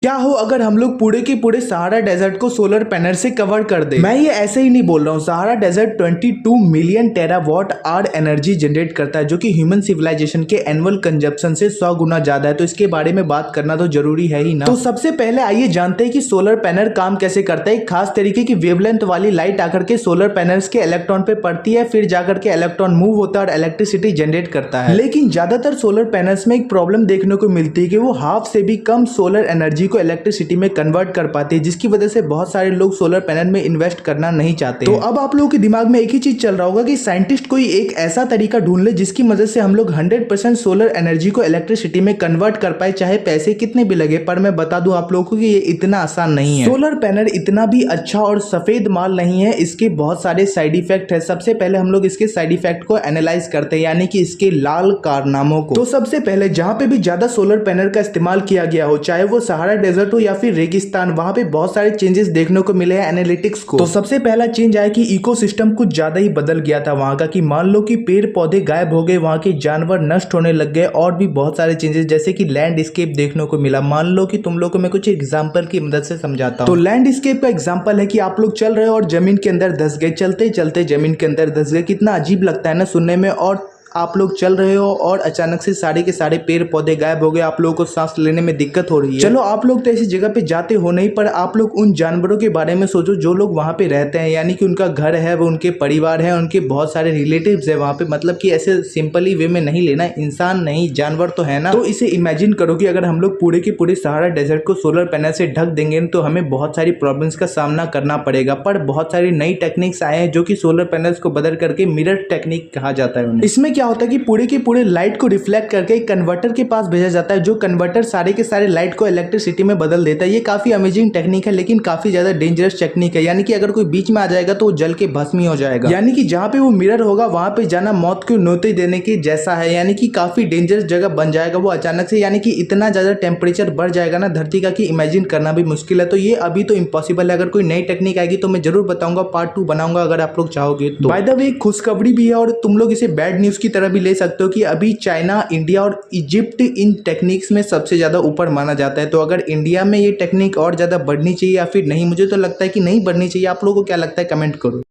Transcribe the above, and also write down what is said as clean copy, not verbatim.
क्या हो अगर हम लोग पूरे के पूरे सहारा डेजर्ट को सोलर पैनल से कवर कर दे। मैं ये ऐसे ही नहीं बोल रहा हूँ, Sahara desert 22 million terawatt hour energy generate करता है, जो कि ह्यूमन सिविलाइजेशन के एनुअल कंजप्शन से 100 गुना ज्यादा है। तो इसके बारे में बात करना तो जरूरी है ही ना। तो सबसे पहले आइए जानते हैं कि सोलर पैनल काम कैसे करता है। एक खास तरीके की वेवलेंथ वाली लाइट आकर के सोलर पैनल्स के इलेक्ट्रॉन पे पड़ती है, फिर जाकर के इलेक्ट्रॉन मूव होता है और इलेक्ट्रिसिटी जनरेट करता है। लेकिन ज्यादातर सोलर पैनल्स में एक प्रॉब्लम देखने को मिलती है कि वो हाफ से भी कम सोलर एनर्जी को इलेक्ट्रिसिटी में कन्वर्ट कर पाते हैं, जिसकी वजह से बहुत सारे लोग सोलर पैनल में इन्वेस्ट करना नहीं चाहते। तो अब आप लोगों के दिमाग में एक ही चीज चल रहा होगा कि साइंटिस्ट कोई एक ऐसा तरीका ढूंढ ले जिसकी मदद से हम लोग 100% सोलर एनर्जी को इलेक्ट्रिसिटी में कन्वर्ट कर पाए, चाहे पैसे कितने भी लगे। पर मैं बता दूं आप लोगों को कि ये इतना आसान नहीं है। सोलर पैनल इतना भी अच्छा और सफेद माल नहीं है, इसके बहुत सारे साइड इफेक्ट है। सबसे पहले हम लोग इसके साइड इफेक्ट को एनालाइज करते हैं, यानी कि इसके लाल कारनामों को। तो सबसे पहले जहां पे भी ज्यादा सोलर पैनल का इस्तेमाल किया गया हो, चाहे वो सहारा डेजर्ट हो या फिर रेगिस्तान, वहां पे बहुत सारे चेंजेस देखने को मिले हैं एनालिटिक्स को। तो सबसे पहला चेंज आया कि इकोसिस्टम कुछ ज्यादा ही बदल गया था वहां का, कि मान लो कि पेड़ पौधे गायब हो गए, वहां के जानवर नष्ट होने लग गए, और भी बहुत सारे चेंजेस जैसे कि लैंडस्केप देखने को मिला। मान लो कि तुम लोग को मैं कुछ एग्जांपल की मदद से समझाता हूं। तो लैंडस्केप का एग्जांपल है कि आप लोग चल रहे हो और जमीन के अंदर धंस गए, चलते चलते जमीन के अंदर धंस गए। कितना अजीब लगता है ना सुनने में। और आप लोग चल रहे हो और अचानक से सारे के सारे पेड़ पौधे गायब हो गए, आप लोगों को सांस लेने में दिक्कत हो रही है। चलो आप लोग तो ऐसी जगह पे जाते हो नहीं, पर आप लोग उन जानवरों के बारे में सोचो जो लोग वहां पे रहते हैं, यानी कि उनका घर है, वो उनके परिवार है, उनके बहुत सारे रिलेटिव्स है वहां पे। मतलब कि ऐसे सिंपली वे में नहीं लेना, इंसान नहीं जानवर तो है ना। तो इसे इमेजिन करो कि अगर हम लोग पूरे के पूरे सहारा डेजर्ट को सोलर पैनल से ढक देंगे तो हमें बहुत सारी प्रॉब्लम्स का सामना करना पड़ेगा। पर बहुत सारी नई टेक्निक्स आए हैं जो कि सोलर पैनल्स को बदल करके मिरर टेक्निक कहा जाता है उन्हें। इसमें क्या होता है कि पूरे के पूरे लाइट को रिफ्लेक्ट करके एक कन्वर्टर के पास भेजा जाता है, जो कन्वर्टर सारे के सारे लाइट को इलेक्ट्रिसिटी में बदल देता है। ये काफी अमेजिंग टेक्निक है, लेकिन काफी ज्यादा डेंजरस टेक्निक है। यानी कि अगर कोई बीच में आ जाएगा तो वो जल के भस्मी हो जाएगा। यानी कि जहां पे वो मिरर होगा वहां पे जाना मौत को न्योते देने के जैसा है। यानी कि काफी डेंजरस जगह बन जाएगा वो अचानक से। यानी कि इतना ज्यादा टेम्परेचर बढ़ जाएगा ना धरती का कि इमेजिन करना भी मुश्किल है। तो ये अभी तो इम्पॉसिबल है। अगर कोई नई टेक्निक आएगी तो मैं जरूर बताऊंगा, पार्ट 2 बनाऊंगा अगर आप लोग चाहोगे तो। बाय द वे खुशखबरी भी है, और तुम लोग इसे बैड न्यूज की तरह भी ले सकते हो कि अभी चाइना, इंडिया और इजिप्ट इन टेक्निक्स में सबसे ज्यादा ऊपर माना जाता है। तो अगर इंडिया में ये टेक्निक और ज्यादा बढ़नी चाहिए या फिर नहीं, मुझे तो लगता है कि नहीं बढ़नी चाहिए। आप लोगों को क्या लगता है, कमेंट करो।